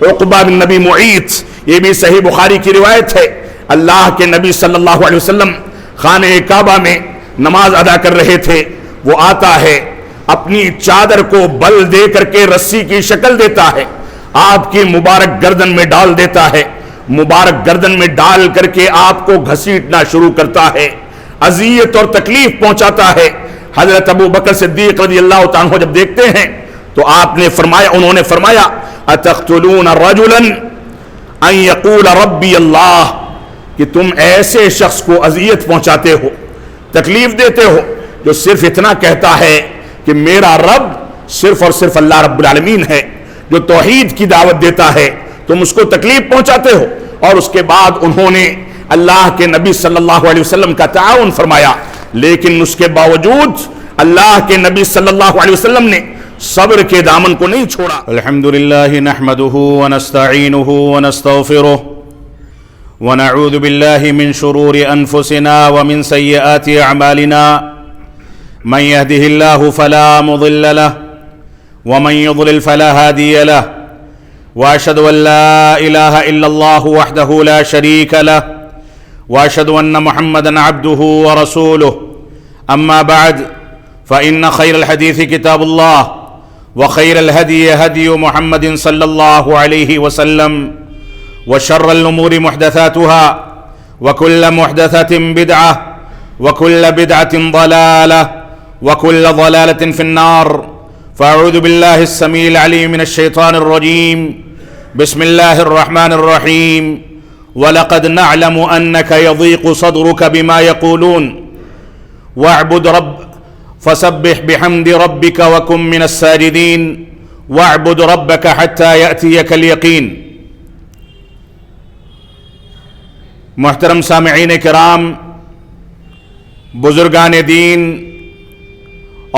عقبہ بن نبی معیط، یہ بھی صحیح بخاری کی روایت ہے، اللہ کے نبی صلی اللہ علیہ وسلم خانہ کعبہ میں نماز ادا کر رہے تھے، وہ آتا ہے اپنی چادر کو بل دے کر کے رسی کی شکل دیتا ہے، آپ کی مبارک گردن میں ڈال دیتا ہے، مبارک گردن میں ڈال کر کے آپ کو گھسیٹنا شروع کرتا ہے، اذیت اور تکلیف پہنچاتا ہے۔ حضرت ابو بکر صدیق رضی اللہ تعالیٰ عنہ جب دیکھتے ہیں تو انہوں نے فرمایا اتقتلون رجلا ان یقول ربی اللہ، کہ تم ایسے شخص کو اذیت پہنچاتے ہو، تکلیف دیتے ہو جو صرف اتنا کہتا ہے کہ میرا رب صرف اور صرف اللہ رب العالمین ہے، جو توحید کی دعوت دیتا ہے، تم اس کو تکلیف پہنچاتے ہو۔ اور اس کے بعد انہوں نے اللہ کے نبی صلی اللہ علیہ وسلم کا تعاون فرمایا، لیکن اس کے باوجود اللہ کے نبی صلی اللہ علیہ وسلم نے صبر کے دامن کو نہیں چھوڑا۔ الحمدللہ نحمدہ ونستعینہ ونستغفرہ ونعوذ باللہ من شرور انفسنا ومن سیئات اعمالنا، من يهده الله فلا مضل له ومن يضلل فلا هادي له، واشهد ان لا اله الا الله وحده لا شريك له، واشهد ان محمدا عبده ورسوله، اما بعد فان خير الحديث كتاب الله، وخير الهدي هدي محمد صلى الله عليه وسلم، وشر الامور محدثاتها، وكل محدثة بدعة، وكل بدعة ضلالة، وكل ضلالة في النار۔ فأعوذ بالله السميع العليم من الشيطان الرجيم، بسم الله الرحمن الرحيم، ولقد نعلم أنك يضيق صدرك بما يقولون فسبح بحمد ربك وكن من الساجدين، واعبد ربك حتى يأتيك اليقين۔ محترم سامعین کرام، بزرگان دین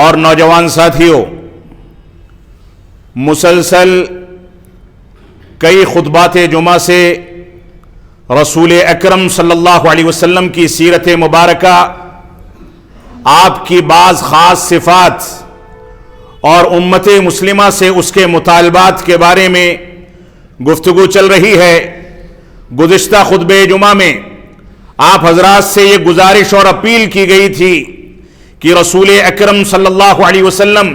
اور نوجوان ساتھیوں، مسلسل کئی خطبات جمعہ سے رسول اکرم صلی اللہ علیہ وسلم کی سیرت مبارکہ، آپ کی بعض خاص صفات اور امت مسلمہ سے اس کے مطالبات کے بارے میں گفتگو چل رہی ہے۔ گزشتہ خطبہ جمعہ میں آپ حضرات سے یہ گزارش اور اپیل کی گئی تھی کہ رسول اکرم صلی اللہ علیہ وسلم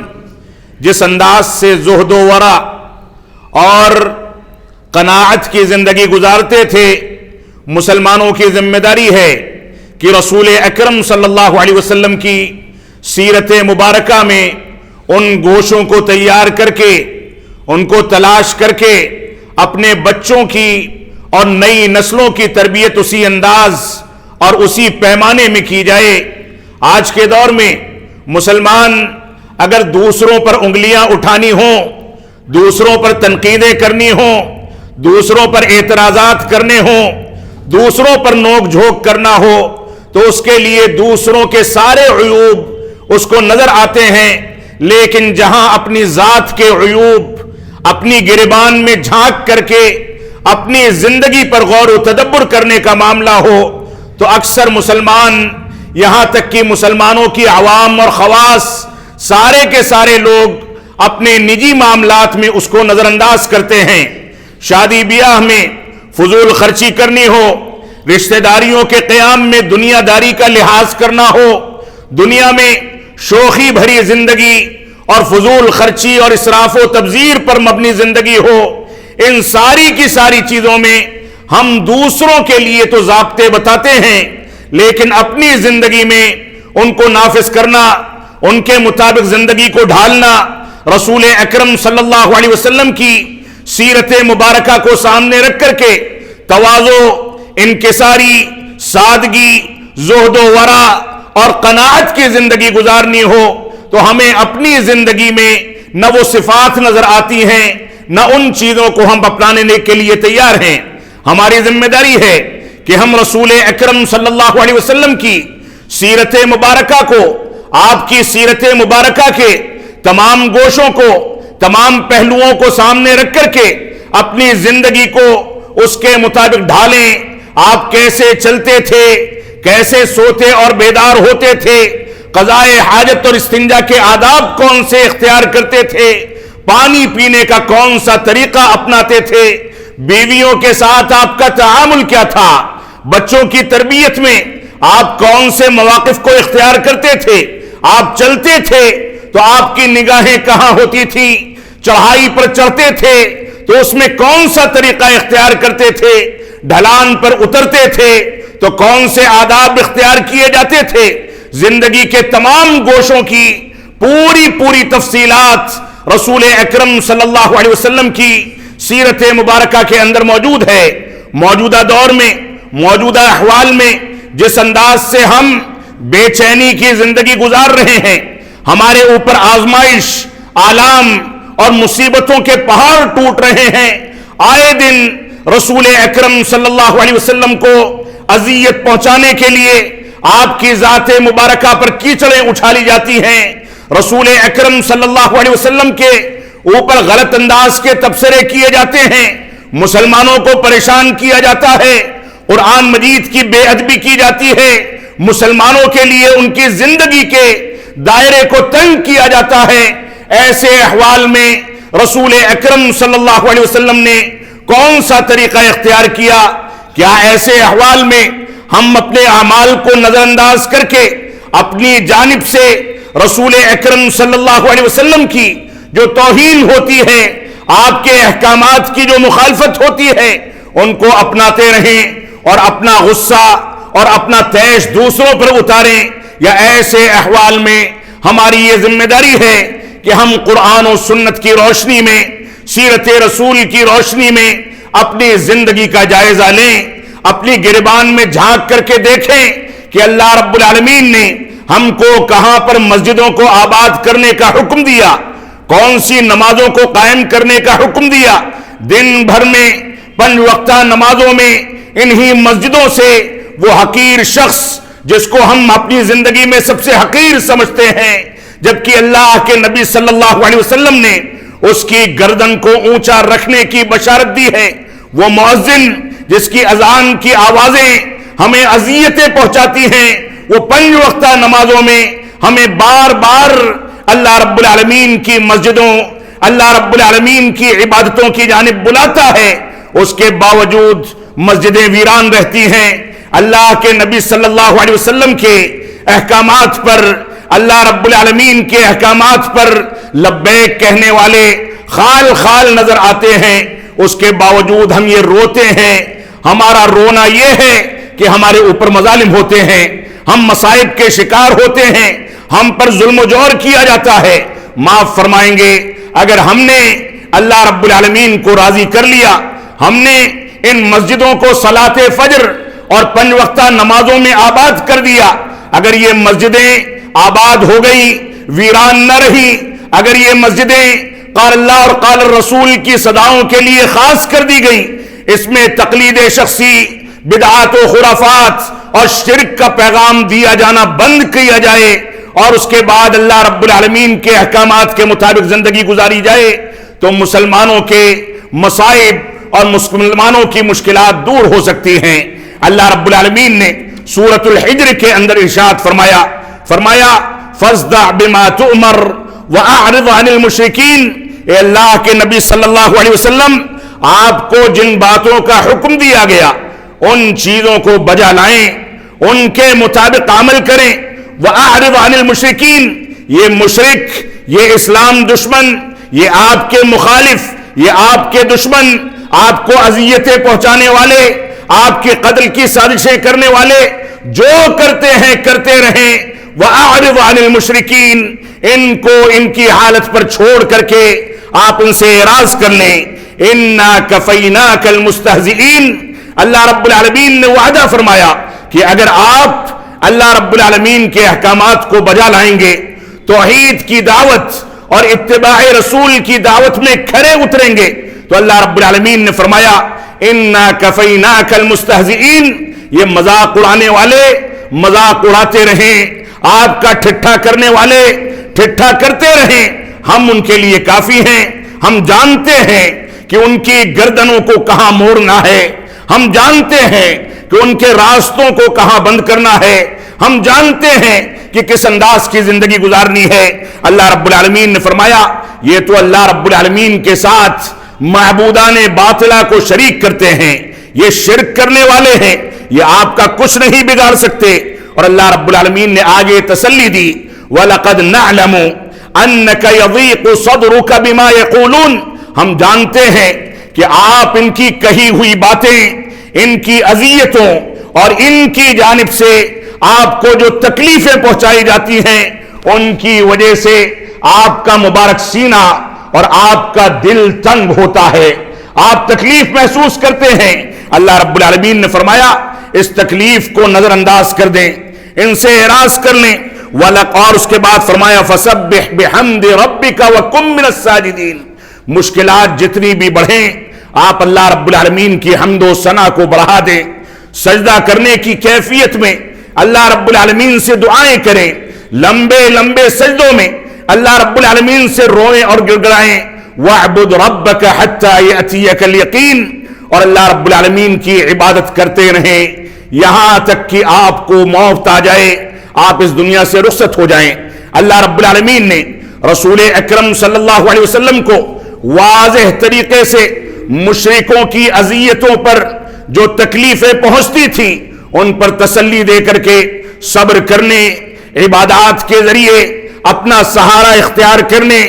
جس انداز سے زہد و ورع اور قناعت کی زندگی گزارتے تھے، مسلمانوں کی ذمہ داری ہے کہ رسول اکرم صلی اللہ علیہ وسلم کی سیرت مبارکہ میں ان گوشوں کو تیار کر کے، ان کو تلاش کر کے اپنے بچوں کی اور نئی نسلوں کی تربیت اسی انداز اور اسی پیمانے میں کی جائے۔ آج کے دور میں مسلمان اگر دوسروں پر انگلیاں اٹھانی ہوں، دوسروں پر تنقیدیں کرنی ہوں، دوسروں پر اعتراضات کرنے ہوں، دوسروں پر نوک جھوک کرنا ہو، تو اس کے لیے دوسروں کے سارے عیوب اس کو نظر آتے ہیں، لیکن جہاں اپنی ذات کے عیوب اپنی گریبان میں جھانک کر کے اپنی زندگی پر غور و تدبر کرنے کا معاملہ ہو، تو اکثر مسلمان، یہاں تک کہ مسلمانوں کی عوام اور خواص، سارے کے سارے لوگ اپنے نجی معاملات میں اس کو نظر انداز کرتے ہیں۔ شادی بیاہ میں فضول خرچی کرنی ہو، رشتہ داریوں کے قیام میں دنیا داری کا لحاظ کرنا ہو، دنیا میں شوخی بھری زندگی اور فضول خرچی اور اسراف و تبذیر پر مبنی زندگی ہو، ان ساری کی ساری چیزوں میں ہم دوسروں کے لیے تو ضابطے بتاتے ہیں، لیکن اپنی زندگی میں ان کو نافذ کرنا، ان کے مطابق زندگی کو ڈھالنا، رسول اکرم صلی اللہ علیہ وسلم کی سیرت مبارکہ کو سامنے رکھ کر کے تواضع، انکساری، سادگی، زہد و ورع اور قناعت کی زندگی گزارنی ہو، تو ہمیں اپنی زندگی میں نہ وہ صفات نظر آتی ہیں، نہ ان چیزوں کو ہم اپنانے کے لیے تیار ہیں۔ ہماری ذمہ داری ہے کہ ہم رسول اکرم صلی اللہ علیہ وسلم کی سیرت مبارکہ کو، آپ کی سیرت مبارکہ کے تمام گوشوں کو، تمام پہلوؤں کو سامنے رکھ کر کے اپنی زندگی کو اس کے مطابق ڈھالیں۔ آپ کیسے چلتے تھے، کیسے سوتے اور بیدار ہوتے تھے، قضاء حاجت اور استنجا کے آداب کون سے اختیار کرتے تھے، پانی پینے کا کون سا طریقہ اپناتے تھے، بیویوں کے ساتھ آپ کا تعامل کیا تھا، بچوں کی تربیت میں آپ کون سے مواقف کو اختیار کرتے تھے، آپ چلتے تھے تو آپ کی نگاہیں کہاں ہوتی تھی، چڑھائی پر چڑھتے تھے تو اس میں کون سا طریقہ اختیار کرتے تھے، ڈھلان پر اترتے تھے تو کون سے آداب اختیار کیے جاتے تھے، زندگی کے تمام گوشوں کی پوری تفصیلات رسول اکرم صلی اللہ علیہ وسلم کی سیرت مبارکہ کے اندر موجود ہے۔ موجودہ دور میں، موجودہ احوال میں جس انداز سے ہم بے چینی کی زندگی گزار رہے ہیں، ہمارے اوپر آزمائش، آلام اور مصیبتوں کے پہاڑ ٹوٹ رہے ہیں، آئے دن رسول اکرم صلی اللہ علیہ وسلم کو اذیت پہنچانے کے لیے آپ کی ذات مبارکہ پر کیچڑیں اچھالی جاتی ہیں، رسول اکرم صلی اللہ علیہ وسلم کے اوپر غلط انداز کے تبصرے کیے جاتے ہیں، مسلمانوں کو پریشان کیا جاتا ہے، قرآن مجید کی بے ادبی کی جاتی ہے، مسلمانوں کے لیے ان کی زندگی کے دائرے کو تنگ کیا جاتا ہے۔ ایسے احوال میں رسول اکرم صلی اللہ علیہ وسلم نے کون سا طریقہ اختیار کیا؟ کیا ایسے احوال میں ہم اپنے اعمال کو نظر انداز کر کے اپنی جانب سے رسول اکرم صلی اللہ علیہ وسلم کی جو توہین ہوتی ہے، آپ کے احکامات کی جو مخالفت ہوتی ہے، ان کو اپناتے رہیں اور اپنا غصہ اور اپنا طیش دوسروں پر اتاریں؟ یا ایسے احوال میں ہماری یہ ذمہ داری ہے کہ ہم قرآن و سنت کی روشنی میں، سیرت رسول کی روشنی میں اپنی زندگی کا جائزہ لیں، اپنی گریبان میں جھانک کر کے دیکھیں کہ اللہ رب العالمین نے ہم کو کہاں پر مسجدوں کو آباد کرنے کا حکم دیا، کون سی نمازوں کو قائم کرنے کا حکم دیا۔ دن بھر میں 5 وقتہ نمازوں میں انہی مسجدوں سے وہ حقیر شخص جس کو ہم اپنی زندگی میں سب سے حقیر سمجھتے ہیں، جبکہ اللہ کے نبی صلی اللہ علیہ وسلم نے اس کی گردن کو اونچا رکھنے کی بشارت دی ہے، وہ مؤذن جس کی اذان کی آوازیں ہمیں اذیتیں پہنچاتی ہیں، وہ 5 وقتہ نمازوں میں ہمیں بار بار اللہ رب العالمین کی مسجدوں، اللہ رب العالمین کی عبادتوں کی جانب بلاتا ہے، اس کے باوجود مسجدیں ویران رہتی ہیں۔ اللہ کے نبی صلی اللہ علیہ وسلم کے احکامات پر، اللہ رب العالمین کے احکامات پر لبیک کہنے والے خال خال نظر آتے ہیں، اس کے باوجود ہم یہ روتے ہیں۔ ہمارا رونا یہ ہے کہ ہمارے اوپر مظالم ہوتے ہیں، ہم مصائب کے شکار ہوتے ہیں، ہم پر ظلم و جور کیا جاتا ہے۔ معاف فرمائیں گے اگر ہم نے اللہ رب العالمین کو راضی کر لیا، ہم نے ان مسجدوں کو صلاۃ فجر اور 5 وقتہ نمازوں میں آباد کر دیا، اگر یہ مسجدیں آباد ہو گئی، ویران نہ رہی، اگر یہ مسجدیں قال اللہ اور قال الرسول کی صداؤں کے لیے خاص کر دی گئی، اس میں تقلید شخصی، بدعات و خرافات اور شرک کا پیغام دیا جانا بند کیا جائے اور اس کے بعد اللہ رب العالمین کے احکامات کے مطابق زندگی گزاری جائے، تو مسلمانوں کے مصائب اور مسلمانوں کی مشکلات دور ہو سکتی ہیں۔ اللہ رب العالمین نے سورۃ الحجر کے اندر ارشاد فرمایا فَاصْدَعْ بِمَا تُؤْمَرْ وَأَعْرِضْ عَنِ الْمُشْرِكِينَ، اے اللہ کے نبی صلی اللہ علیہ وسلم، آپ کو جن باتوں کا حکم دیا گیا ان چیزوں کو بجا لائیں، ان کے مطابق عمل کریں۔ وَأَعْرِضْ عَنِ الْمُشْرِكِينَ، یہ مشرک، یہ اسلام دشمن، یہ آپ کے مخالف، یہ آپ کے دشمن، آپ کو اذیتیں پہنچانے والے، آپ کے قتل کی سازشیں کرنے والے جو کرتے ہیں کرتے رہیں۔ وَأَعْرِضْ عَنِ الْمُشْرِكِينَ، ان کو ان کی حالت پر چھوڑ کر کے آپ ان سے اعراض کر لیں۔ إِنَّا كَفَيْنَاكَ الْمُسْتَهْزِئِينَ، اللہ رب العالمین نے وعدہ فرمایا کہ اگر آپ اللہ رب العالمین کے احکامات کو بجا لائیں گے، توحید کی دعوت اور اتباع رسول کی دعوت میں کھرے اتریں گے، تو اللہ رب العالمین نے فرمایا إِنَّا كَفَيْنَاكَ الْمُسْتَهْزِئِينَ، یہ مذاق اڑانے والے مذاق اڑاتے رہیں، آپ کا ٹھٹھا کرنے والے ٹھٹھا کرتے رہیں، ہم ان کے لیے کافی ہیں۔ ہم جانتے ہیں کہ ان کی گردنوں کو کہاں موڑنا ہے، ہم جانتے ہیں کہ ان کے راستوں کو کہاں بند کرنا ہے، ہم جانتے ہیں کہ کس انداز کی زندگی گزارنی ہے۔ اللہ رب العالمین نے فرمایا یہ تو اللہ رب العالمین کے ساتھ معبودان باطلہ کو شریک کرتے ہیں، یہ شرک کرنے والے ہیں، یہ آپ کا کچھ نہیں بگاڑ سکتے۔ اور اللہ رب العالمین نے آگے تسلی دی وَلَقَدْ نَعْلَمُ أَنَّكَ يَضِيقُ صَدْرُكَ بِمَا يَقُولُونَ، ہم جانتے ہیں کہ آپ ان کی کہی ہوئی باتیں، ان کی اذیتوں اور ان کی جانب سے آپ کو جو تکلیفیں پہنچائی جاتی ہیں ان کی وجہ سے آپ کا مبارک سینہ اور آپ کا دل تنگ ہوتا ہے، آپ تکلیف محسوس کرتے ہیں۔ اللہ رب العالمین نے فرمایا اس تکلیف کو نظر انداز کر دیں، ان سے اعراض کر لیں۔ اور اس کے بعد فرمایا فَسَبِّحْ بِحَمْدِ رَبِّكَ وَكُن مِّنَ السَّاجِدِينَ، مشکلات جتنی بھی بڑھیں آپ اللہ رب العالمین کی حمد و ثنا کو بڑھا دیں، سجدہ کرنے کی کیفیت میں اللہ رب العالمین سے دعائیں کریں، لمبے لمبے سجدوں میں اللہ رب العالمین سے روئیں اور گڑگڑائیں۔ وَاعْبُدْ رَبَّكَ حَتَّى يَأْتِيَكَ الْيَقِينُ، اور اللہ رب العالمین کی عبادت کرتے رہیں یہاں تک کہ آپ کو موت آ جائے، آپ اس دنیا سے رخصت ہو جائیں۔ اللہ رب العالمین نے رسول اکرم صلی اللہ علیہ وسلم کو واضح طریقے سے مشرکوں کی اذیتوں پر جو تکلیفیں پہنچتی تھیں ان پر تسلی دے کر کے صبر کرنے، عبادات کے ذریعے اپنا سہارا اختیار کرنے،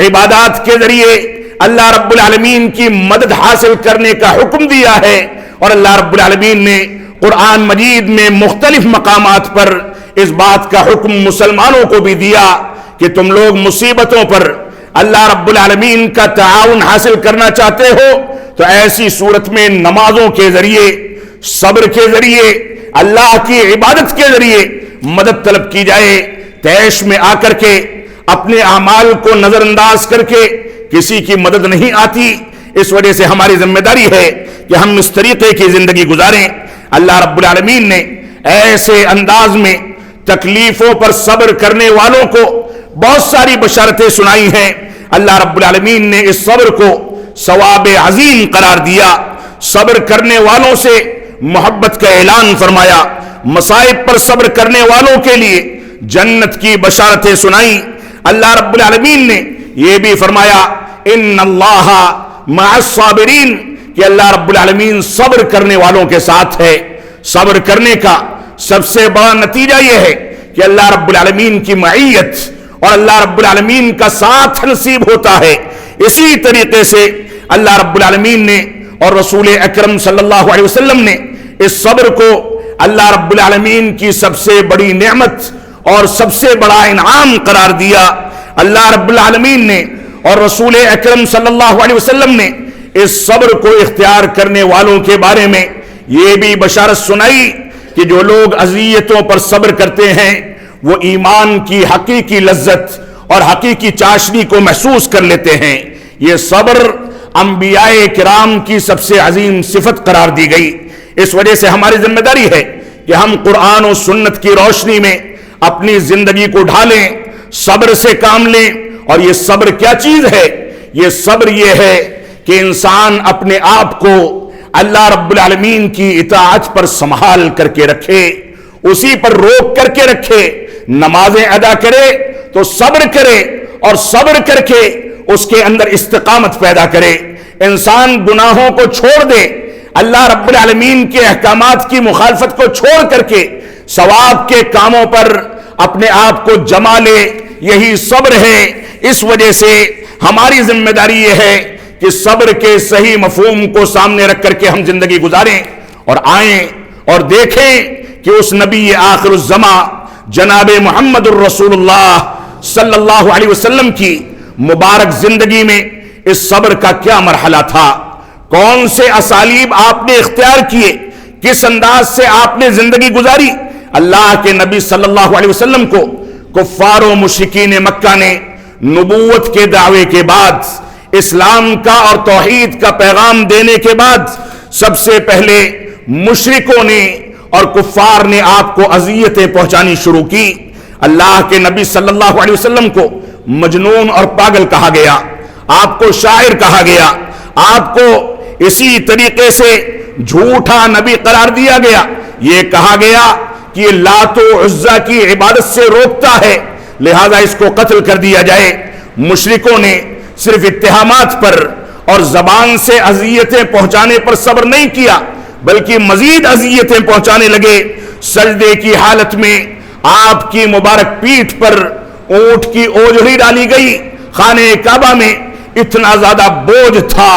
عبادات کے ذریعے اللہ رب العالمین کی مدد حاصل کرنے کا حکم دیا ہے۔ اور اللہ رب العالمین نے قرآن مجید میں مختلف مقامات پر اس بات کا حکم مسلمانوں کو بھی دیا کہ تم لوگ مصیبتوں پر اللہ رب العالمین کا تعاون حاصل کرنا چاہتے ہو تو ایسی صورت میں نمازوں کے ذریعے، صبر کے ذریعے، اللہ کی عبادت کے ذریعے مدد طلب کی جائے۔ تیش میں آ کر کے اپنے اعمال کو نظر انداز کر کے کسی کی مدد نہیں آتی، اس وجہ سے ہماری ذمہ داری ہے کہ ہم اس طریقے کی زندگی گزاریں۔ اللہ رب العالمین نے ایسے انداز میں تکلیفوں پر صبر کرنے والوں کو بہت ساری بشارتیں سنائی ہیں۔ اللہ رب العالمین نے اس صبر کو ثواب عظیم قرار دیا، صبر کرنے والوں سے محبت کا اعلان فرمایا، مصائب پر صبر کرنے والوں کے لیے جنت کی بشارتیں سنائی۔ اللہ رب العالمین نے یہ بھی فرمایا ان اللہ مع الصابرین، کہ اللہ رب العالمین صبر کرنے والوں کے ساتھ ہے۔ صبر کرنے کا سب سے بڑا نتیجہ یہ ہے کہ اللہ رب العالمین کی معیت اور اللہ رب العالمین کا ساتھ نصیب ہوتا ہے۔ اسی طریقے سے اللہ رب العالمین نے اور رسول اکرم صلی اللہ علیہ وسلم نے اس صبر کو اللہ رب العالمین کی سب سے بڑی نعمت اور سب سے بڑا انعام قرار دیا۔ اللہ رب العالمین نے اور رسول اکرم صلی اللہ علیہ وسلم نے اس صبر کو اختیار کرنے والوں کے بارے میں یہ بھی بشارت سنائی کہ جو لوگ اذیتوں پر صبر کرتے ہیں وہ ایمان کی حقیقی لذت اور حقیقی چاشنی کو محسوس کر لیتے ہیں۔ یہ صبر انبیاء کرام کی سب سے عظیم صفت قرار دی گئی۔ اس وجہ سے ہماری ذمہ داری ہے کہ ہم قرآن و سنت کی روشنی میں اپنی زندگی کو ڈھالیں، صبر سے کام لیں۔ اور یہ صبر کیا چیز ہے؟ یہ صبر یہ ہے کہ انسان اپنے آپ کو اللہ رب العالمین کی اطاعت پر سنبھال کر کے رکھے، اسی پر روک کر کے رکھے، نمازیں ادا کرے تو صبر کرے اور صبر کر کے اس کے اندر استقامت پیدا کرے۔ انسان گناہوں کو چھوڑ دے، اللہ رب العالمین کے احکامات کی مخالفت کو چھوڑ کر کے ثواب کے کاموں پر اپنے آپ کو جما لے، یہی صبر ہے۔ اس وجہ سے ہماری ذمہ داری یہ ہے کہ صبر کے صحیح مفہوم کو سامنے رکھ کر کے ہم زندگی گزاریں اور آئیں اور دیکھیں کہ اس نبی آخر الزمان جناب محمد الرسول اللہ صلی اللہ علیہ وسلم کی مبارک زندگی میں اس صبر کا کیا مرحلہ تھا، کون سے اسالیب آپ نے اختیار کیے، کس انداز سے آپ نے زندگی گزاری۔ اللہ کے نبی صلی اللہ علیہ وسلم کو کفار و مشرکین مکہ نے نبوت کے دعوے کے بعد، اسلام کا اور توحید کا پیغام دینے کے بعد سب سے پہلے مشرکوں نے اور کفار نے آپ کو اذیتیں پہنچانی شروع کی۔ اللہ کے نبی صلی اللہ علیہ وسلم کو مجنون اور پاگل کہا گیا، آپ کو شاعر کہا گیا، آپ کو اسی طریقے سے جھوٹا نبی قرار دیا گیا۔ یہ کہا گیا کہ یہ لات و عزا کی عبادت سے روکتا ہے، لہذا اس کو قتل کر دیا جائے۔ مشرکوں نے صرف اتہامات پر اور زبان سے اذیتیں پہنچانے پر صبر نہیں کیا، بلکہ مزید اذیتیں پہنچانے لگے۔ سجدے کی حالت میں آپ کی مبارک پیٹھ پر اونٹ کی اوجڑی ڈالی گئی۔ خانہ کعبہ میں اتنا زیادہ بوجھ تھا،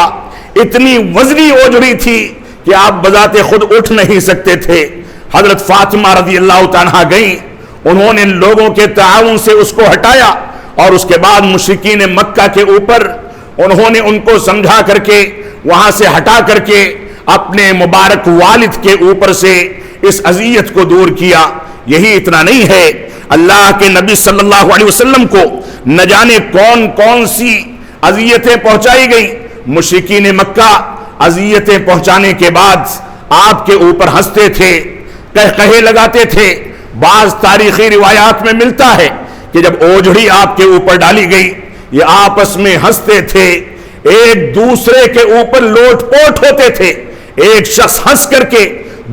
اتنی وزنی اوجڑی تھی کہ آپ بذات خود اٹھ نہیں سکتے تھے۔ حضرت فاطمہ رضی اللہ تعالیٰ گئیں، انہوں نے لوگوں کے تعاون سے اس کو ہٹایا، اور اس کے بعد مشرکین مکہ کے اوپر انہوں نے ان کو سمجھا کر کے وہاں سے ہٹا کر کے اپنے مبارک والد کے اوپر سے اس اذیت کو دور کیا۔ یہی اتنا نہیں ہے، اللہ کے نبی صلی اللہ علیہ وسلم کو نہ جانے کون کون سی اذیتیں پہنچائی گئی۔ مشرکین مکہ اذیتیں پہنچانے کے بعد آپ کے اوپر ہنستے تھے، کہے لگاتے تھے۔ بعض تاریخی روایات میں ملتا ہے کہ جب اوجڑی آپ کے اوپر ڈالی گئی، یہ آپس میں ہنستے تھے، ایک دوسرے کے اوپر لوٹ پوٹ ہوتے تھے۔ ایک شخص ہنس کر کے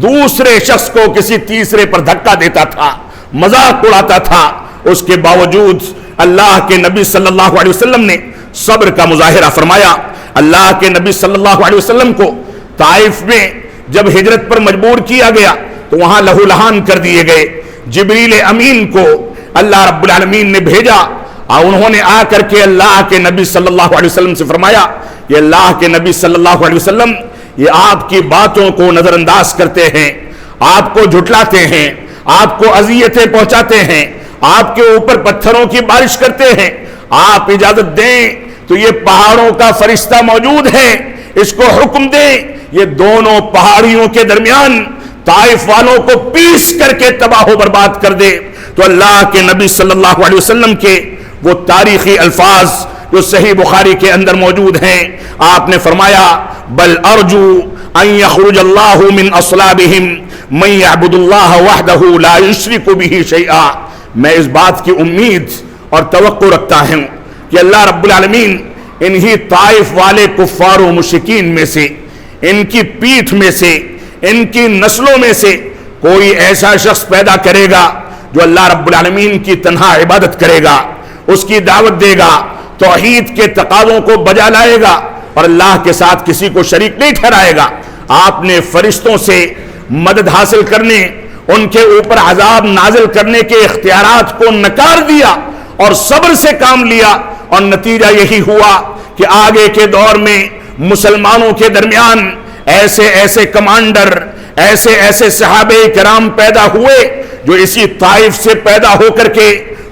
دوسرے شخص کو کسی تیسرے پر دھکا دیتا تھا، مذاق اڑاتا تھا۔ اس کے باوجود اللہ کے نبی صلی اللہ علیہ وسلم نے صبر کا مظاہرہ فرمایا۔ اللہ کے نبی صلی اللہ علیہ وسلم کو طائف میں جب ہجرت پر مجبور کیا گیا تو وہاں لہو لہان کر دیے گئے۔ جبریل امین کو اللہ رب العالمین نے بھیجا، اور انہوں نے آ کر کے اللہ کے نبی صلی اللہ علیہ وسلم سے فرمایا کہ اللہ کے نبی صلی اللہ علیہ وسلم یہ آپ کی باتوں کو نظر انداز کرتے ہیں، آپ کو جھٹلاتے ہیں، آپ کو اذیتیں پہنچاتے ہیں، آپ کے اوپر پتھروں کی بارش کرتے ہیں۔ آپ اجازت دیں تو یہ پہاڑوں کا فرشتہ موجود ہے، اس کو حکم دیں یہ دونوں پہاڑیوں کے درمیان طائف والوں کو پیس کر کے تباہ و برباد کر دے۔ تو اللہ کے نبی صلی اللہ علیہ وسلم کے وہ تاریخی الفاظ جو صحیح بخاری کے اندر موجود ہیں، آپ نے فرمایا بل ارجو ان یخرج اللہ من اصلابہم من یعبد اللہ وحدہ لا یشرک بہ شیئا۔ میں اس بات کی امید اور توقع رکھتا ہوں کہ اللہ رب العالمین انہی طائف والے کفار و مشرکین میں سے، ان کی پیٹھ میں سے، ان کی نسلوں میں سے کوئی ایسا شخص پیدا کرے گا جو اللہ رب العالمین کی تنہا عبادت کرے گا، اس کی دعوت دے گا، توحید کے تقاضوں کو بجا لائے گا اور اللہ کے ساتھ کسی کو شریک نہیں ٹھہرائے گا۔ آپ نے فرشتوں سے مدد حاصل کرنے، ان کے اوپر عذاب نازل کرنے کے اختیارات کو نکار دیا اور صبر سے کام لیا، اور نتیجہ یہی ہوا کہ آگے کے دور میں مسلمانوں کے درمیان ایسے ایسے کمانڈر، ایسے ایسے صحابہ کرام پیدا ہوئے جو اسی طائف سے پیدا ہو کر کے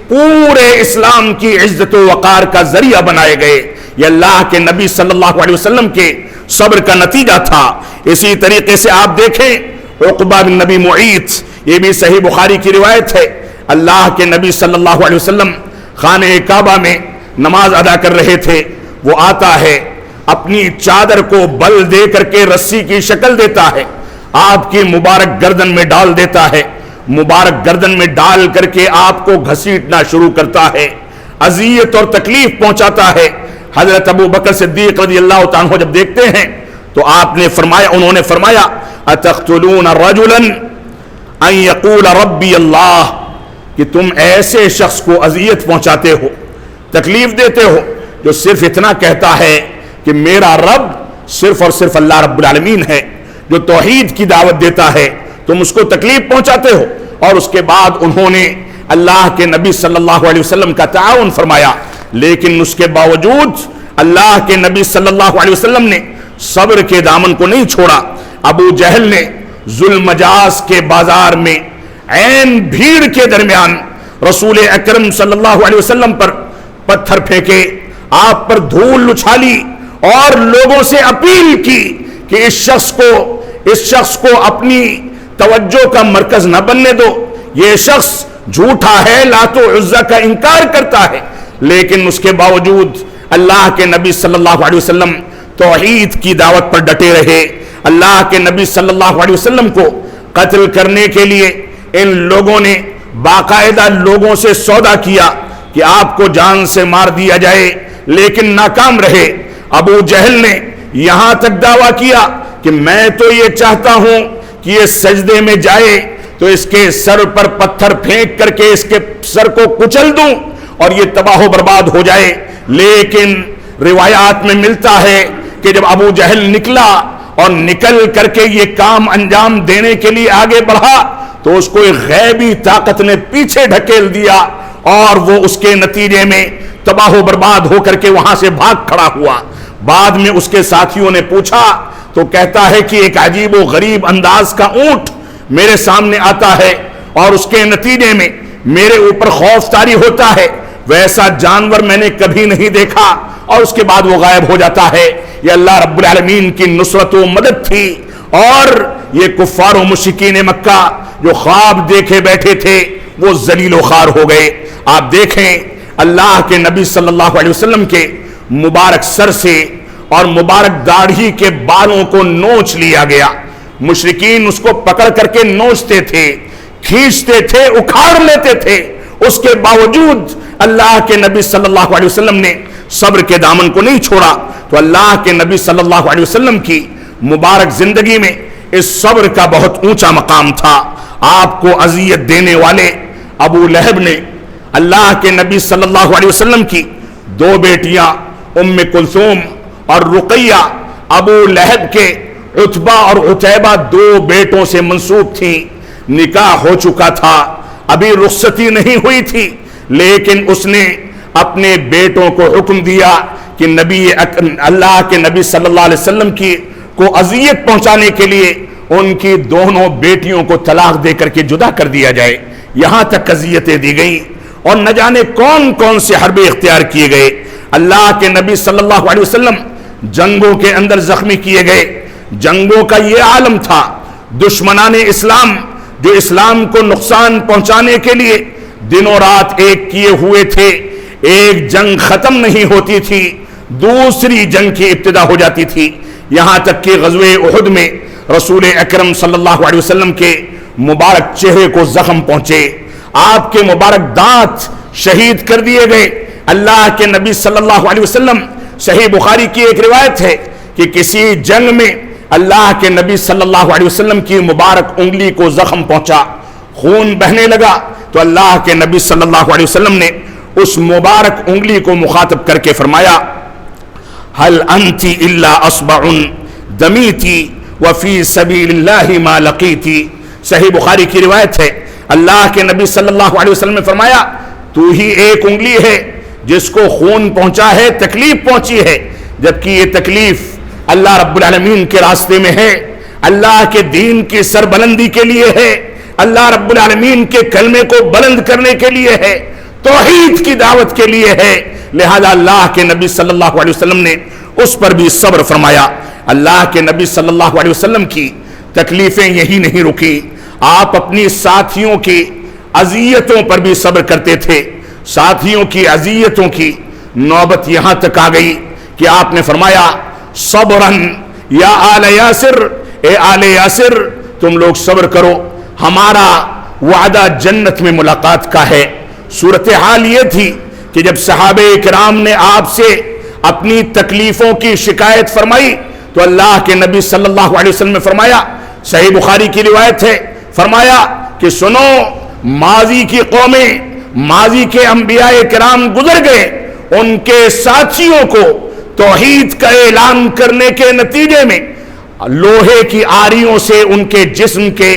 پورے اسلام کی عزت و وقار کا ذریعہ بنائے گئے۔ یہ اللہ کے نبی صلی اللہ علیہ وسلم کے صبر کا نتیجہ تھا۔ اسی طریقے سے آپ دیکھیں عقبہ بن نبی معیط، یہ بھی صحیح بخاری کی روایت ہے، اللہ کے نبی صلی اللہ علیہ وسلم خانہ کعبہ میں نماز ادا کر رہے تھے۔ وہ آتا ہے، اپنی چادر کو بل دے کر کے رسی کی شکل دیتا ہے، آپ کی مبارک گردن میں ڈال دیتا ہے، مبارک گردن میں ڈال کر کے آپ کو گھسیٹنا شروع کرتا ہے، اذیت اور تکلیف پہنچاتا ہے۔ حضرت ابو بکر صدیق رضی اللہ تعالیٰ عنہ جب دیکھتے ہیں تو آپ نے فرمایا، انہوں نے فرمایا اتقتلون رجلا ان یقول ربی اللہ، کہ تم ایسے شخص کو اذیت پہنچاتے ہو، تکلیف دیتے ہو جو صرف اتنا کہتا ہے کہ میرا رب صرف اور صرف اللہ رب العالمین ہے، جو توحید کی دعوت دیتا ہے، تم اس کو تکلیف پہنچاتے ہو۔ اور اس کے بعد انہوں نے اللہ کے نبی صلی اللہ علیہ وسلم کا تعاون فرمایا، لیکن اس کے باوجود اللہ کے نبی صلی اللہ علیہ وسلم نے صبر کے دامن کو نہیں چھوڑا۔ ابو جہل نے ذوالمجاز کے بازار میں عین بھیڑ کے درمیان رسول اکرم صلی اللہ علیہ وسلم پر پتھر پھینکے، آپ پر دھول اچھالی اور لوگوں سے اپیل کی کہ اس شخص کو اپنی توجہ کا مرکز نہ بننے دو، یہ شخص جھوٹا ہے، لات و عزا کا انکار کرتا ہے۔ لیکن اس کے باوجود اللہ کے نبی صلی اللہ علیہ وسلم توحید کی دعوت پر ڈٹے رہے۔ اللہ کے نبی صلی اللہ علیہ وسلم کو قتل کرنے کے لیے ان لوگوں نے باقاعدہ لوگوں سے سودا کیا کہ آپ کو جان سے مار دیا جائے، لیکن ناکام رہے۔ ابو جہل نے یہاں تک دعویٰ کیا کہ میں تو یہ چاہتا ہوں کہ یہ سجدے میں جائے تو اس کے سر پر پتھر پھینک کر کے اس کے سر کو کچل دوں اور یہ تباہ و برباد ہو جائے۔ لیکن روایات میں ملتا ہے کہ جب ابو جہل نکلا اور نکل کر کے یہ کام انجام دینے کے لیے آگے بڑھا تو اس کو ایک غیبی طاقت نے پیچھے ڈھکیل دیا اور وہ اس کے نتیجے میں تباہ و برباد ہو کر کے وہاں سے بھاگ کھڑا ہوا۔ بعد میں اس کے ساتھیوں نے پوچھا تو کہتا ہے کہ ایک عجیب و غریب انداز کا اونٹ میرے سامنے آتا ہے اور اس کے نتیجے میں میرے اوپر خوف طاری ہوتا ہے، ویسا جانور میں نے کبھی نہیں دیکھا، اور اس کے بعد وہ غائب ہو جاتا ہے۔ یہ اللہ رب العالمین کی نصرت و مدد تھی، اور یہ کفار و مشرکین مکہ جو خواب دیکھے بیٹھے تھے وہ ذلیل و خوار ہو گئے۔ آپ دیکھیں اللہ کے نبی صلی اللہ علیہ وسلم کے مبارک سر سے اور مبارک داڑھی کے بالوں کو نوچ لیا گیا۔ مشرکین اس کو پکڑ کر کے نوچتے تھے، کھینچتے تھے، اکھاڑ لیتے تھے، اس کے باوجود اللہ کے نبی صلی اللہ علیہ وسلم نے صبر کے دامن کو نہیں چھوڑا۔ تو اللہ کے نبی صلی اللہ علیہ وسلم کی مبارک زندگی میں اس صبر کا بہت اونچا مقام تھا۔ آپ کو اذیت دینے والے ابو لہب نے اللہ کے نبی صلی اللہ علیہ وسلم کی دو بیٹیاں ام کلثوم اور رقیہ، ابو لہب کے عتبہ اور عتیبہ دو بیٹوں سے منسوب تھیں، نکاح ہو چکا تھا، ابھی رخصتی نہیں ہوئی تھی، لیکن اس نے اپنے بیٹوں کو حکم دیا کہ اللہ کے نبی صلی اللہ علیہ وسلم کو اذیت پہنچانے کے لیے ان کی دونوں بیٹیوں کو طلاق دے کر کے جدا کر دیا جائے۔ یہاں تک اذیتیں دی گئیں اور نہ جانے کون کون سے حربے اختیار کیے گئے۔ اللہ کے نبی صلی اللہ علیہ وسلم جنگوں کے اندر زخمی کیے گئے۔ جنگوں کا یہ عالم تھا، دشمنان اسلام جو اسلام کو نقصان پہنچانے کے لیے دنوں رات ایک کیے ہوئے تھے، ایک جنگ ختم نہیں ہوتی تھی، دوسری جنگ کی ابتدا ہو جاتی تھی، یہاں تک کہ غزوہ احد میں رسول اکرم صلی اللہ علیہ وسلم کے مبارک چہرے کو زخم پہنچے، آپ کے مبارک دانت شہید کر دیے گئے۔ اللہ کے نبی صلی اللہ علیہ وسلم، صحیح بخاری کی ایک روایت ہے کہ کسی جنگ میں اللہ کے نبی صلی اللہ علیہ وسلم کی مبارک انگلی کو زخم پہنچا، خون بہنے لگا، تو اللہ کے نبی صلی اللہ علیہ وسلم نے اس مبارک انگلی کو مخاطب کر کے فرمایا، هل انت الا اصبع دمیتی وفی سبیل اللہ ما لقیتی۔ صحیح بخاری کی روایت ہے، اللہ کے نبی صلی اللہ علیہ وسلم نے فرمایا تو ہی ایک انگلی ہے جس کو خون پہنچا ہے، تکلیف پہنچی ہے، جبکہ یہ تکلیف اللہ رب العالمین کے راستے میں ہے، اللہ کے دین کی سربلندی کے لیے ہے، اللہ رب العالمین کے کلمے کو بلند کرنے کے لیے ہے، توحید کی دعوت کے لیے ہے، لہذا اللہ کے نبی صلی اللہ علیہ وسلم نے اس پر بھی صبر فرمایا۔ اللہ کے نبی صلی اللہ علیہ وسلم کی تکلیفیں یہی نہیں رکی، آپ اپنی ساتھیوں کی اذیتوں پر بھی صبر کرتے تھے۔ ساتھیوں کی اذیتوں کی نوبت یہاں تک آ گئی کہ آپ نے فرمایا، صبرن یا آل یاسر، اے آل یاسر تم لوگ صبر کرو، ہمارا وعدہ جنت میں ملاقات کا ہے۔ صورتحال یہ تھی کہ جب صحابہ کرام نے آپ سے اپنی تکلیفوں کی شکایت فرمائی تو اللہ کے نبی صلی اللہ علیہ وسلم نے فرمایا، صحیح بخاری کی روایت ہے، فرمایا کہ سنو، ماضی کی قومیں، ماضی کے انبیاء کرام گزر گئے، ان کے ساتھیوں کو توحید کا اعلان کرنے کے نتیجے میں لوہے کی آریوں سے ان کے جسم کے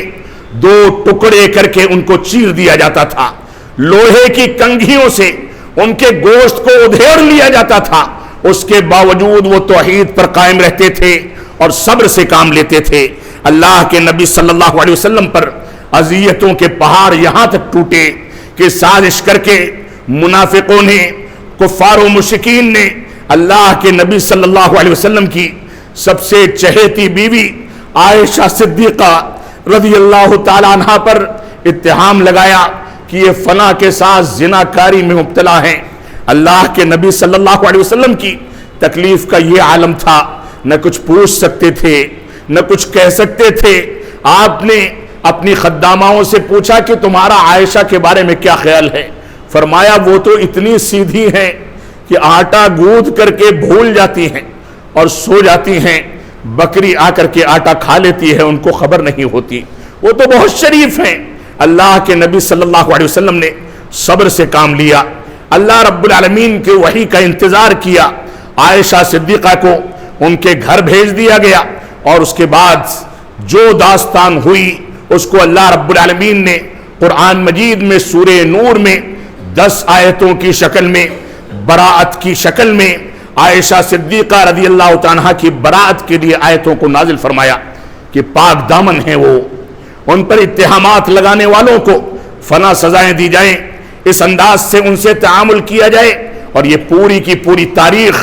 دو ٹکڑے کر کے ان کو چیر دیا جاتا تھا، لوہے کی کنگھیوں سے ان کے گوشت کو ادھیڑ لیا جاتا تھا، اس کے باوجود وہ توحید پر قائم رہتے تھے اور صبر سے کام لیتے تھے۔ اللہ کے نبی صلی اللہ علیہ وسلم پر اذیتوں کے پہاڑ یہاں تک ٹوٹے کہ سازش کر کے منافقوں نے، کفار و مشرکین نے اللہ کے نبی صلی اللہ علیہ وسلم کی سب سے چہیتی بیوی عائشہ صدیقہ رضی اللہ تعالی عنہ پر اتہام لگایا کہ یہ فلاں کے ساتھ زناکاری میں مبتلا ہیں۔ اللہ کے نبی صلی اللہ علیہ وسلم کی تکلیف کا یہ عالم تھا، نہ کچھ پوچھ سکتے تھے، نہ کچھ کہہ سکتے تھے۔ آپ نے اپنی خداماؤں سے پوچھا کہ تمہارا عائشہ کے بارے میں کیا خیال ہے؟ فرمایا وہ تو اتنی سیدھی ہیں کہ آٹا گوندھ کر کے بھول جاتی ہیں اور سو جاتی ہیں، بکری آ کر کے آٹا کھا لیتی ہے، ان کو خبر نہیں ہوتی۔ وہ تو بہت شریف ہیں، اللہ کے نبی صلی اللہ علیہ وسلم نے صبر سے کام لیا، اللہ رب العالمین کے وحی کا انتظار کیا، عائشہ صدیقہ کو ان کے گھر بھیج دیا گیا، اور اس کے بعد جو داستان ہوئی اس کو اللہ رب العالمین نے قرآن مجید میں سورہ نور میں 10 آیتوں کی شکل میں، براءت کی شکل میں عائشہ صدیقہ رضی اللہ تعالیٰ کی براءت کے لیے آیتوں کو نازل فرمایا کہ پاک دامن ہیں وہ، ان پر اتہامات لگانے والوں کو فنا سزائیں دی جائیں، اس انداز سے ان سے تعامل کیا جائے۔ اور یہ پوری کی پوری تاریخ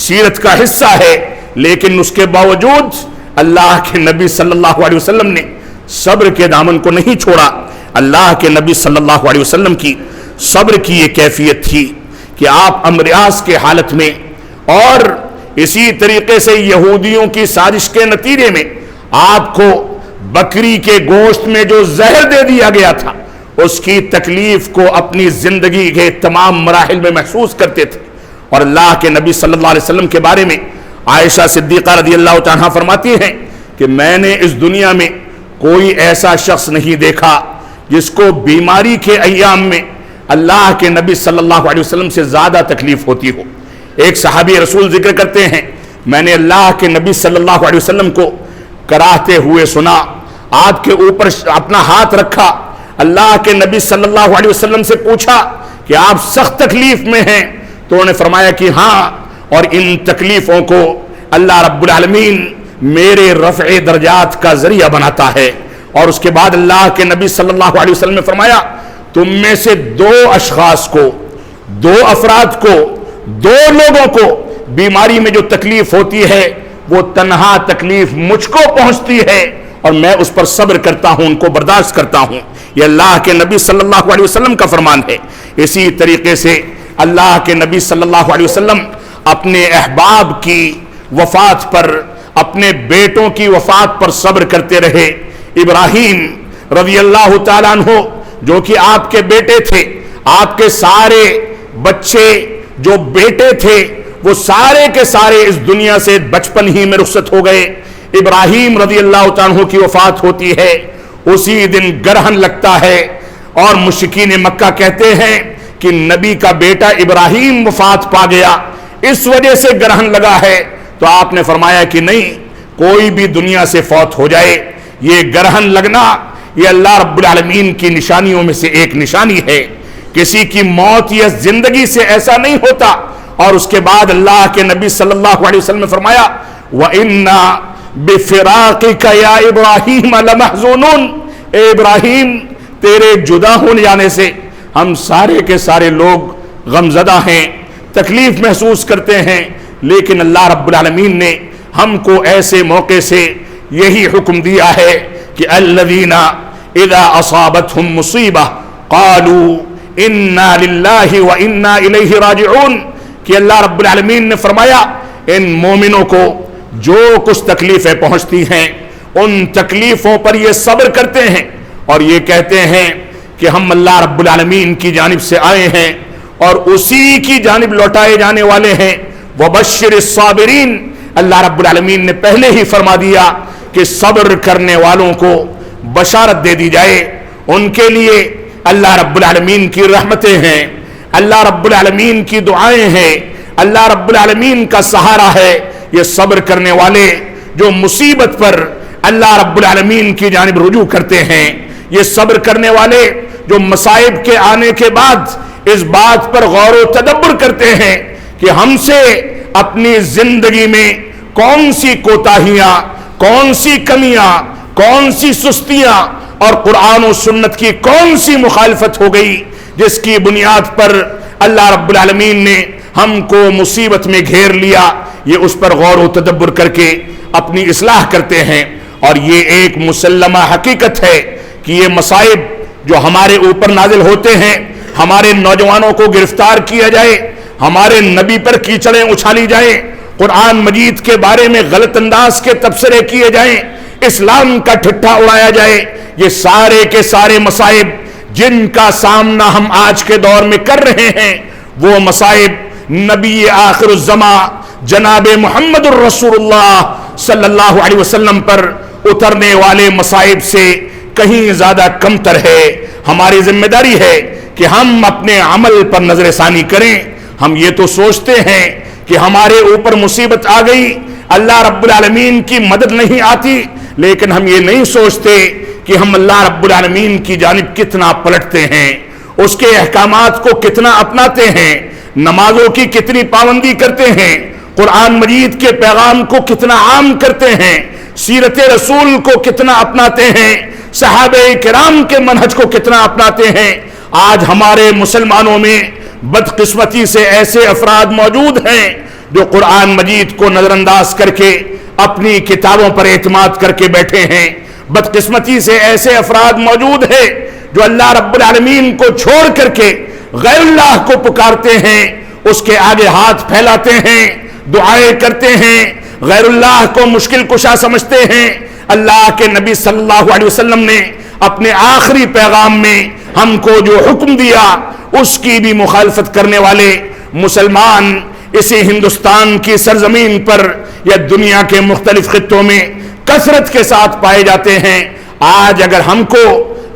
سیرت کا حصہ ہے، لیکن اس کے باوجود اللہ کے نبی صلی اللہ علیہ وسلم نے صبر کے دامن کو نہیں چھوڑا۔ اللہ کے نبی صلی اللہ علیہ وسلم کی صبر کی یہ کیفیت تھی کہ آپ امریاض کے حالت میں، اور اسی طریقے سے یہودیوں کی سازش کے نتیجے میں آپ کو بکری کے گوشت میں جو زہر دے دیا گیا تھا اس کی تکلیف کو اپنی زندگی کے تمام مراحل میں محسوس کرتے تھے۔ اور اللہ کے نبی صلی اللہ علیہ وسلم کے بارے میں عائشہ صدیقہ رضی اللہ تعالیٰ فرماتی ہیں کہ میں نے اس دنیا میں کوئی ایسا شخص نہیں دیکھا جس کو بیماری کے ایام میں اللہ کے نبی صلی اللہ علیہ وسلم سے زیادہ تکلیف ہوتی ہو۔ ایک صحابی رسول ذکر کرتے ہیں، میں نے اللہ کے نبی صلی اللہ علیہ وسلم کو کراہتے ہوئے سنا، آپ کے اوپر اپنا ہاتھ رکھا، اللہ کے نبی صلی اللہ علیہ وسلم سے پوچھا کہ آپ سخت تکلیف میں ہیں؟ تو انہوں نے فرمایا کہ ہاں، اور ان تکلیفوں کو اللہ رب العالمین میرے رفع درجات کا ذریعہ بناتا ہے۔ اور اس کے بعد اللہ کے نبی صلی اللہ علیہ وسلم نے فرمایا تم میں سے 2 اشخاص کو، 2 افراد کو، 2 لوگوں کو بیماری میں جو تکلیف ہوتی ہے وہ تنہا تکلیف مجھ کو پہنچتی ہے اور میں اس پر صبر کرتا ہوں، ان کو برداشت کرتا ہوں۔ یہ اللہ کے نبی صلی اللہ علیہ وسلم کا فرمان ہے۔ اسی طریقے سے اللہ کے نبی صلی اللہ علیہ وسلم اپنے احباب کی وفات پر، اپنے بیٹوں کی وفات پر صبر کرتے رہے۔ ابراہیم رضی اللہ تعالیٰ عنہ جو کہ آپ کے بیٹے تھے، آپ کے سارے بچے جو بیٹے تھے وہ سارے کے سارے اس دنیا سے بچپن ہی میں رخصت ہو گئے۔ ابراہیم رضی اللہ تعالیٰ عنہ کی وفات ہوتی ہے، اسی دن گرہن لگتا ہے، اور مشرکین مکہ کہتے ہیں کہ نبی کا بیٹا ابراہیم وفات پا گیا، اس وجہ سے گرہن لگا ہے۔ تو آپ نے فرمایا کہ نہیں، کوئی بھی دنیا سے فوت ہو جائے، یہ گرہن لگنا یہ اللہ رب العالمین کی نشانیوں میں سے ایک نشانی ہے۔ کسی کی موت یا زندگی سے ایسا نہیں ہوتا۔ اور اس کے بعد اللہ کے نبی صلی اللہ علیہ وسلم نے فرمایا وَإِنَّا بِفِرَاقِكَ يَا إِبْرَاهِيمَ لَمَحْزُونُونَ، اے ابراہیم تیرے جدا ہونے جانے سے ہم سارے کے سارے لوگ غمزدہ ہیں، تکلیف محسوس کرتے ہیں، لیکن اللہ رب العالمین نے ہم کو ایسے موقع سے یہی حکم دیا ہے کہ الذین اذا اصابتهم مصیبہ قالوا انا للہ وانا الیہ راجعون، کہ اللہ رب العالمین نے فرمایا ان مومنوں کو جو کچھ تکلیفیں پہنچتی ہیں ان تکلیفوں پر یہ صبر کرتے ہیں اور یہ کہتے ہیں کہ ہم اللہ رب العالمین کی جانب سے آئے ہیں اور اسی کی جانب لوٹائے جانے والے ہیں۔ وبشر الصابرین، اللہ رب العالمین نے پہلے ہی فرما دیا کہ صبر کرنے والوں کو بشارت دے دی جائے، ان کے لیے اللہ رب العالمین کی رحمتیں ہیں، اللہ رب العالمین کی دعائیں ہیں، اللہ رب العالمین کا سہارا ہے۔ یہ صبر کرنے والے جو مصیبت پر اللہ رب العالمین کی جانب رجوع کرتے ہیں، یہ صبر کرنے والے جو مصائب کے آنے کے بعد اس بات پر غور و تدبر کرتے ہیں کہ ہم سے اپنی زندگی میں کون سی کوتاہیاں، کون سی کمیاں، کون سی سستیاں اور قرآن و سنت کی کون سی مخالفت ہو گئی جس کی بنیاد پر اللہ رب العالمین نے ہم کو مصیبت میں گھیر لیا، یہ اس پر غور و تدبر کر کے اپنی اصلاح کرتے ہیں۔ اور یہ ایک مسلمہ حقیقت ہے کہ یہ مصائب جو ہمارے اوپر نازل ہوتے ہیں، ہمارے نوجوانوں کو گرفتار کیا جائے، ہمارے نبی پر کیچڑیں اچھالی جائیں، قرآن مجید کے بارے میں غلط انداز کے تبصرے کیے جائیں، اسلام کا ٹھٹھا اڑایا جائے، یہ سارے کے سارے مصائب جن کا سامنا ہم آج کے دور میں کر رہے ہیں، وہ مصائب نبی آخر الزمان جناب محمد الرسول اللہ صلی اللہ علیہ وسلم پر اترنے والے مصائب سے کہیں زیادہ کم تر ہے۔ ہماری ذمہ داری ہے کہ ہم اپنے عمل پر نظر ثانی کریں۔ ہم یہ تو سوچتے ہیں کہ ہمارے اوپر مصیبت آ گئی، اللہ رب العالمین کی مدد نہیں آتی، لیکن ہم یہ نہیں سوچتے کہ ہم اللہ رب العالمین کی جانب کتنا پلٹتے ہیں، اس کے احکامات کو کتنا اپناتے ہیں، نمازوں کی کتنی پابندی کرتے ہیں، قرآن مجید کے پیغام کو کتنا عام کرتے ہیں، سیرت رسول کو کتنا اپناتے ہیں، صحابہ کرام کے منہج کو کتنا اپناتے ہیں۔ آج ہمارے مسلمانوں میں بدقسمتی سے ایسے افراد موجود ہیں جو قرآن مجید کو نظر انداز کر کے اپنی کتابوں پر اعتماد کر کے بیٹھے ہیں۔ بدقسمتی سے ایسے افراد موجود ہیں جو اللہ رب العالمین کو چھوڑ کر کے غیر اللہ کو پکارتے ہیں، اس کے آگے ہاتھ پھیلاتے ہیں، دعائیں کرتے ہیں، غیر اللہ کو مشکل کشا سمجھتے ہیں۔ اللہ کے نبی صلی اللہ علیہ وسلم نے اپنے آخری پیغام میں ہم کو جو حکم دیا اس کی بھی مخالفت کرنے والے مسلمان اسی ہندوستان کی سرزمین پر یا دنیا کے مختلف خطوں میں کثرت کے ساتھ پائے جاتے ہیں۔ آج اگر ہم کو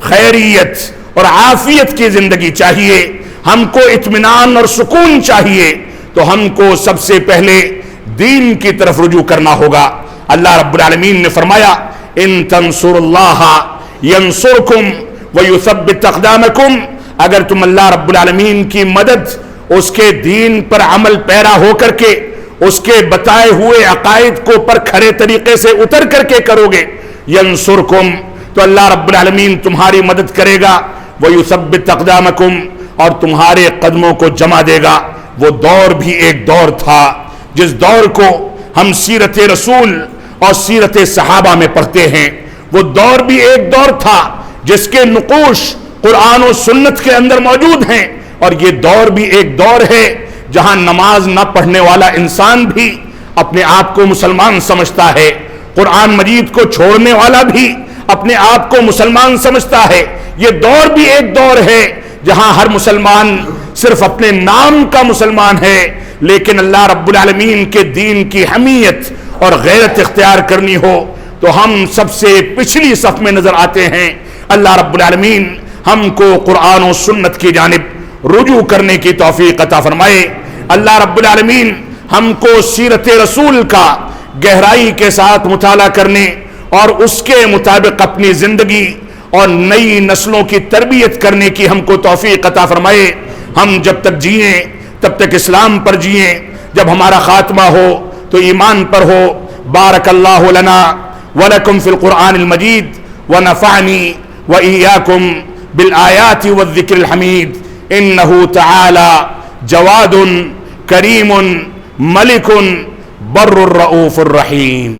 خیریت اور عافیت کی زندگی چاہیے، ہم کو اطمینان اور سکون چاہیے، تو ہم کو سب سے پہلے دین کی طرف رجوع کرنا ہوگا۔ اللہ رب العالمین نے فرمایا ان تنصروا اللہ ینصرکم ویثبت اقدامکم، اگر تم اللہ رب العالمین کی مدد اس کے دین پر عمل پیرا ہو کر کے اس کے بتائے ہوئے عقائد کو پر کھرے طریقے سے اتر کر کے کرو گے، ینصرکم، تو اللہ رب العالمین تمہاری مدد کرے گا، ویثبت اقدامکم، اور تمہارے قدموں کو جما دے گا۔ وہ دور بھی ایک دور تھا جس دور کو ہم سیرت رسول اور سیرت صحابہ میں پڑھتے ہیں، وہ دور بھی ایک دور تھا جس کے نقوش قرآن و سنت کے اندر موجود ہیں، اور یہ دور بھی ایک دور ہے جہاں نماز نہ پڑھنے والا انسان بھی اپنے آپ کو مسلمان سمجھتا ہے، قرآن مجید کو چھوڑنے والا بھی اپنے آپ کو مسلمان سمجھتا ہے۔ یہ دور بھی ایک دور ہے جہاں ہر مسلمان صرف اپنے نام کا مسلمان ہے، لیکن اللہ رب العالمین کے دین کی حمیت اور غیرت اختیار کرنی ہو تو ہم سب سے پچھلی صف میں نظر آتے ہیں۔ اللہ رب العالمین ہم کو قرآن و سنت کی جانب رجوع کرنے کی توفیق عطا فرمائے۔ اللہ رب العالمین ہم کو سیرت رسول کا گہرائی کے ساتھ مطالعہ کرنے اور اس کے مطابق اپنی زندگی اور نئی نسلوں کی تربیت کرنے کی ہم کو توفیق عطا فرمائے۔ ہم جب تک جئیں تب تک اسلام پر جئیں، جب ہمارا خاتمہ ہو تو ایمان پر ہو۔ بارک اللہ لنا ولکم فی القرآن المجید ونفعنی وإیاکم بالآیات والذکر الحمید انہ تعالی جواد کریم ملک بر الرؤوف الرحیم۔